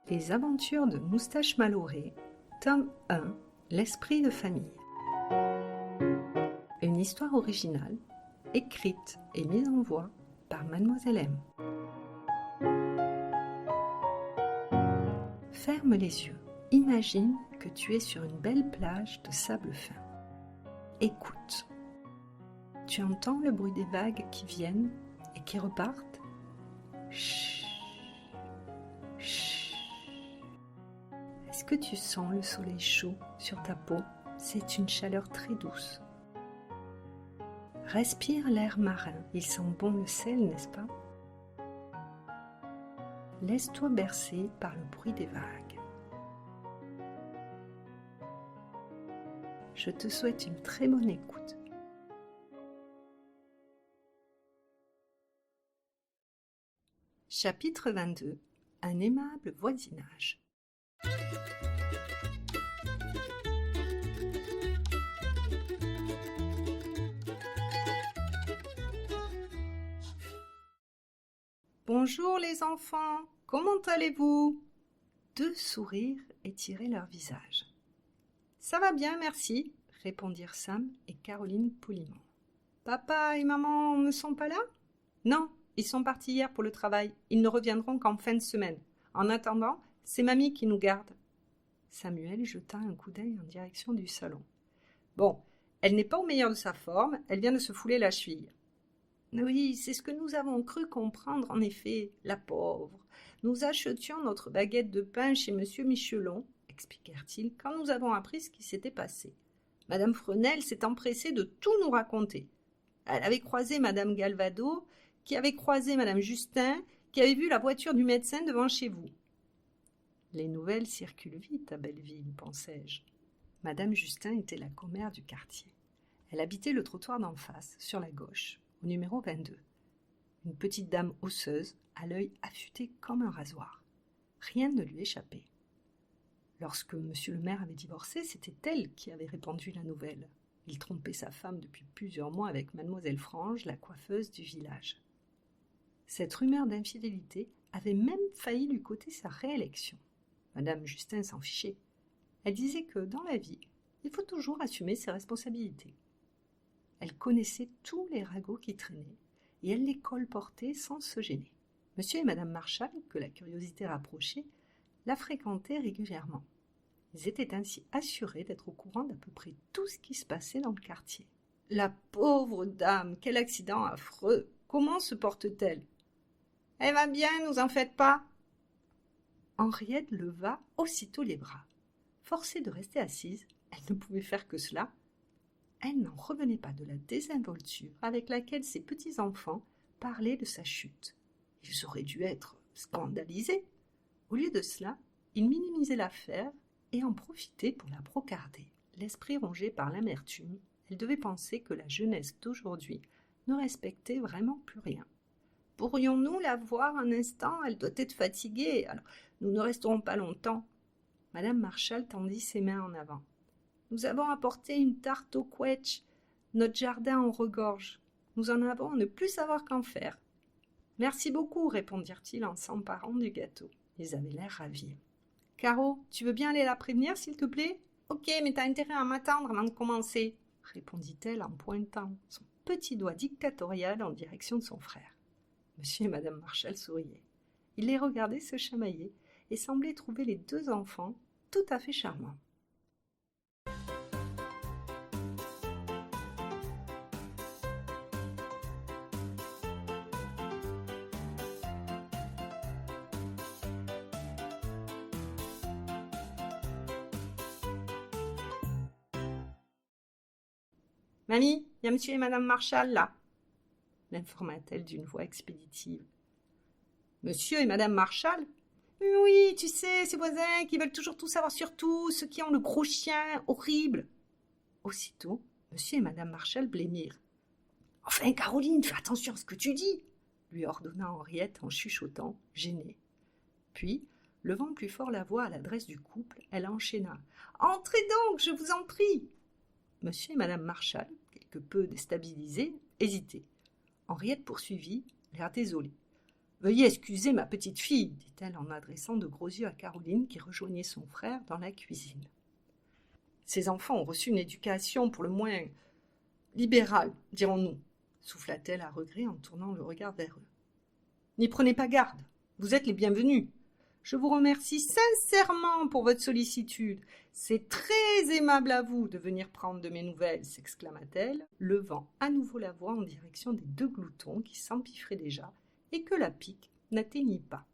Les aventures de Moustache Maloré, tome 1, l'esprit de famille. Une histoire originale, écrite et mise en voix par Mademoiselle M. Ferme les yeux. Imagine que tu es sur une belle plage de sable fin. Écoute. Tu entends le bruit des vagues qui viennent et qui repartent? Chut. Chut. Est-ce que tu sens le soleil chaud sur ta peau? C'est une chaleur très douce. Respire l'air marin. Il sent bon le sel, n'est-ce pas? Laisse-toi bercer par le bruit des vagues. Je te souhaite une très bonne écoute. Chapitre 22. Un aimable voisinage. Bonjour les enfants, comment allez-vous? Deux sourires étiraient leur visage. Ça va bien, merci, répondirent Sam et Caroline poliment. Papa et maman ne sont pas là? Non, ils sont partis hier pour le travail. Ils ne reviendront qu'en fin de semaine. En attendant, c'est mamie qui nous garde. Samuel jeta un coup d'œil en direction du salon. Bon, elle n'est pas au meilleur de sa forme, elle vient de se fouler la cheville. Oui, c'est ce que nous avons cru comprendre, en effet, la pauvre. Nous achetions notre baguette de pain chez monsieur Michelon, expliquèrent-ils, quand nous avons appris ce qui s'était passé. Madame Frenel s'est empressée de tout nous raconter. Elle avait croisé madame Galvado, qui avait croisé madame Justin, qui avait vu la voiture du médecin devant chez vous. Les nouvelles circulent vite à Belleville, pensai-je. Madame Justin était la commère du quartier. Elle habitait le trottoir d'en face, sur la gauche, au numéro 22. Une petite dame osseuse, à l'œil affûté comme un rasoir. Rien ne lui échappait. Lorsque monsieur le maire avait divorcé, c'était elle qui avait répandu la nouvelle. Il trompait sa femme depuis plusieurs mois avec mademoiselle Frange, la coiffeuse du village. Cette rumeur d'infidélité avait même failli lui coûter sa réélection. Madame Justin s'en fichait. Elle disait que, dans la vie, il faut toujours assumer ses responsabilités. Elle connaissait tous les ragots qui traînaient, et elle les colportait sans se gêner. Monsieur et madame Marchal, que la curiosité rapprochait, la fréquentaient régulièrement. Ils étaient ainsi assurés d'être au courant d'à peu près tout ce qui se passait dans le quartier. La pauvre dame, quel accident affreux! Comment se porte-t-elle? Elle va bien, nous en faites pas. Henriette leva aussitôt les bras. Forcée de rester assise, elle ne pouvait faire que cela. Elle n'en revenait pas de la désinvolture avec laquelle ses petits-enfants parlaient de sa chute. Ils auraient dû être scandalisés. Au lieu de cela, ils minimisaient l'affaire et en profitaient pour la brocarder. L'esprit rongé par l'amertume, elle devait penser que la jeunesse d'aujourd'hui ne respectait vraiment plus rien. Pourrions-nous la voir un instant? Elle doit être fatiguée. Alors, nous ne resterons pas longtemps. Madame Marchal tendit ses mains en avant. Nous avons apporté une tarte au quetch. Notre jardin en regorge. Nous en avons à ne plus savoir qu'en faire. Merci beaucoup, répondirent-ils en s'emparant du gâteau. Ils avaient l'air ravis. Caro, tu veux bien aller la prévenir, s'il te plaît? Ok, mais t'as intérêt à m'attendre avant de commencer, répondit-elle en pointant son petit doigt dictatorial en direction de son frère. Monsieur et madame Marchal souriaient. Ils les regardaient se chamailler et semblaient trouver les deux enfants tout à fait charmants. Mamie, il y a monsieur et madame Marchal là, l'informa-t-elle d'une voix expéditive. Monsieur et madame Marchal? Oui, tu sais, ces voisins qui veulent toujours tout savoir sur tout, ceux qui ont le gros chien horrible. Aussitôt, monsieur et madame Marchal blêmirent. Enfin, Caroline, fais attention à ce que tu dis, lui ordonna Henriette en chuchotant, gênée. Puis, levant plus fort la voix à l'adresse du couple, elle enchaîna. Entrez donc, je vous en prie. Monsieur et madame Marchal, quelque peu déstabilisés, hésitaient. Henriette poursuivit, l'air désolé. « Veuillez excuser ma petite fille, dit-elle en adressant de gros yeux à Caroline qui rejoignait son frère dans la cuisine. Ces enfants ont reçu une éducation pour le moins libérale, dirons-nous, souffla-t-elle à regret en tournant le regard vers eux. N'y prenez pas garde, vous êtes les bienvenus. Je vous remercie sincèrement pour votre sollicitude. C'est très aimable à vous de venir prendre de mes nouvelles, s'exclama-t-elle, levant à nouveau la voix en direction des deux gloutons qui s'empiffraient déjà et que la pique n'atteignit pas.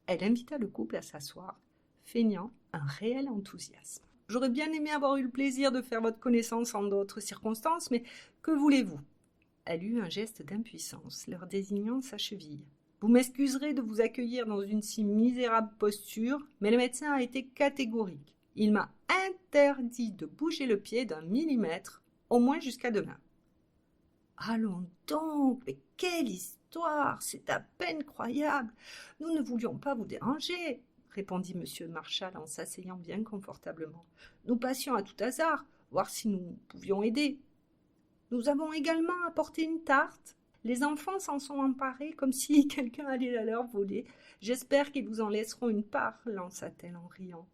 Elle invita le couple à s'asseoir, feignant un réel enthousiasme. « J'aurais bien aimé avoir eu le plaisir de faire votre connaissance en d'autres circonstances, mais que voulez-vous » Elle eut un geste d'impuissance, leur désignant sa cheville. « Vous m'excuserez de vous accueillir dans une si misérable posture, mais le médecin a été catégorique. Il m'a interdit de bouger le pied d'un millimètre, au moins jusqu'à demain. » « Allons donc, mais quelle histoire! C'est à peine croyable. Nous ne voulions pas vous déranger, » répondit M. Marchal en s'asseyant bien confortablement. « Nous passions à tout hasard, voir si nous pouvions aider. Nous avons également apporté une tarte. Les enfants s'en sont emparés comme si quelqu'un allait la leur voler. J'espère qu'ils vous en laisseront une part, lança-t-elle en riant.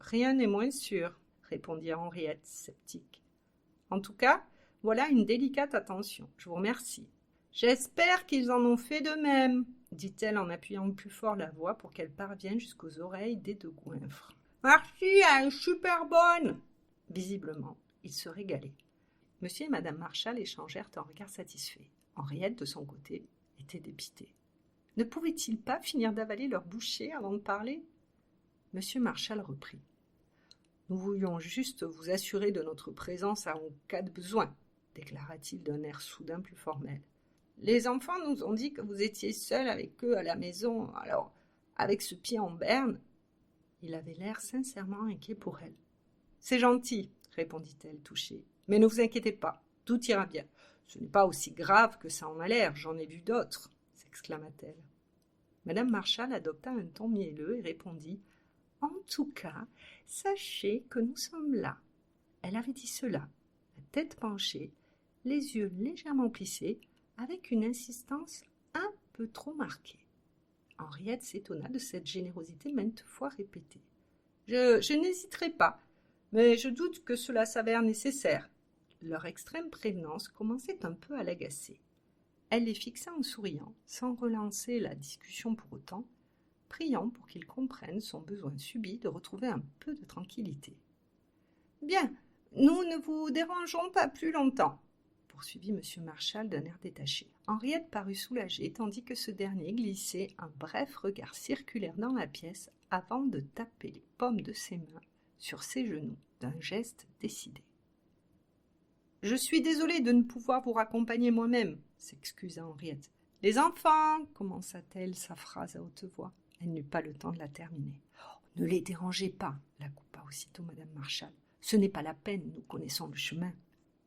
Rien n'est moins sûr, répondit Henriette, sceptique. En tout cas, voilà une délicate attention. Je vous remercie. J'espère qu'ils en ont fait de même, dit-elle en appuyant plus fort la voix pour qu'elle parvienne jusqu'aux oreilles des deux goinfres. Merci, elle est super bonne. Visiblement, ils se régalaient. Monsieur et madame Marchal échangèrent un regard satisfait. Henriette, de son côté, était dépitée. Ne pouvaient-ils pas finir d'avaler leur bouchée avant de parler? Monsieur Marchal reprit. Nous voulions juste vous assurer de notre présence en cas de besoin, déclara-t-il d'un air soudain plus formel. Les enfants nous ont dit que vous étiez seul avec eux à la maison, alors, avec ce pied en berne. Il avait l'air sincèrement inquiet pour elle. C'est gentil, répondit-elle, touchée. Mais ne vous inquiétez pas, tout ira bien. Ce n'est pas aussi grave que ça en a l'air, j'en ai vu d'autres, s'exclama-t-elle. Madame Marchal adopta un ton mielleux et répondit « En tout cas, sachez que nous sommes là. » Elle avait dit cela, la tête penchée, les yeux légèrement plissés, avec une insistance un peu trop marquée. Henriette s'étonna de cette générosité maintes fois répétée. Je n'hésiterai pas, mais je doute que cela s'avère nécessaire. Leur extrême prévenance commençait un peu à l'agacer. Elle les fixa en souriant, sans relancer la discussion pour autant, priant pour qu'ils comprennent son besoin subit de retrouver un peu de tranquillité. « Bien, nous ne vous dérangeons pas plus longtemps, » poursuivit M. Marchal d'un air détaché. Henriette parut soulagée, tandis que ce dernier glissait un bref regard circulaire dans la pièce avant de taper les paumes de ses mains sur ses genoux d'un geste décidé. « Je suis désolée de ne pouvoir vous raccompagner moi-même, » s'excusa Henriette. « Les enfants, » commença-t-elle sa phrase à haute voix. Elle n'eut pas le temps de la terminer. « Ne les dérangez pas, » la coupa aussitôt madame Marchal. « Ce n'est pas la peine, nous connaissons le chemin. »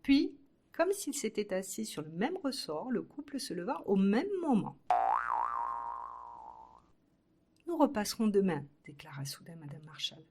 Puis, comme s'ils s'étaient assis sur le même ressort, le couple se leva au même moment. « Nous repasserons demain, » déclara soudain madame Marchal.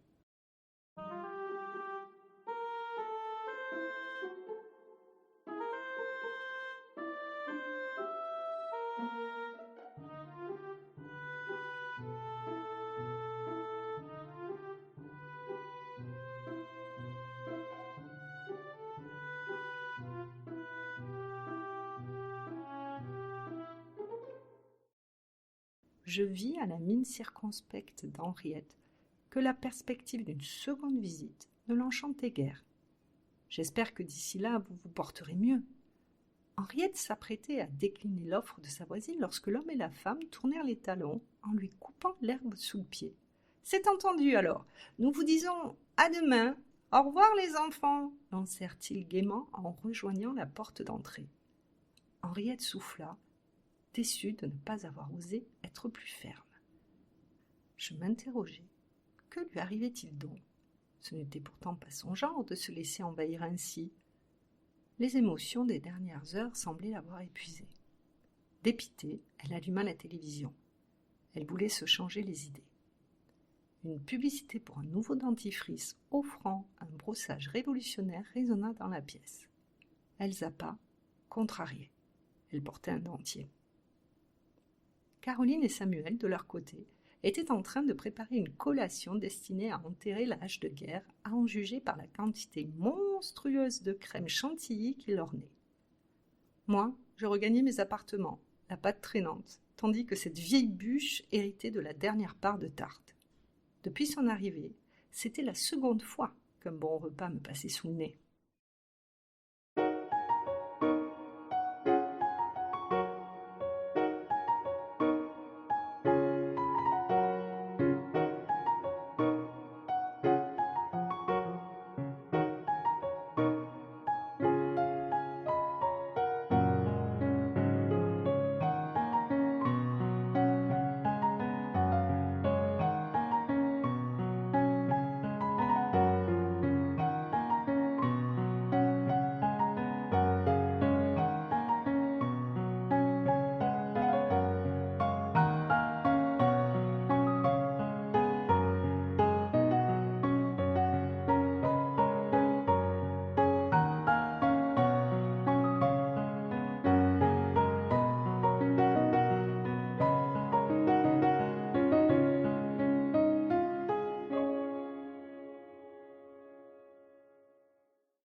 Je vis à la mine circonspecte d'Henriette que la perspective d'une seconde visite ne l'enchantait guère. J'espère que d'ici là vous vous porterez mieux. Henriette s'apprêtait à décliner l'offre de sa voisine lorsque l'homme et la femme tournèrent les talons en lui coupant l'herbe sous le pied. « C'est entendu alors. Nous vous disons à demain. Au revoir les enfants » lancèrent-ils gaiement en rejoignant la porte d'entrée. Henriette souffla, déçue de ne pas avoir osé être plus ferme. Je m'interrogeais. Que lui arrivait-il donc? Ce n'était pourtant pas son genre de se laisser envahir ainsi. Les émotions des dernières heures semblaient l'avoir épuisée. Dépitée, elle alluma la télévision. Elle voulait se changer les idées. Une publicité pour un nouveau dentifrice offrant un brossage révolutionnaire résonna dans la pièce. Elle zappa, contrariée. Elle portait un dentier. Caroline et Samuel, de leur côté, étaient en train de préparer une collation destinée à enterrer l'âge de guerre, à en juger par la quantité monstrueuse de crème chantilly qui l'ornait. Moi, je regagnais mes appartements, la pâte traînante, tandis que cette vieille bûche héritait de la dernière part de tarte. Depuis son arrivée, c'était la seconde fois qu'un bon repas me passait sous le nez.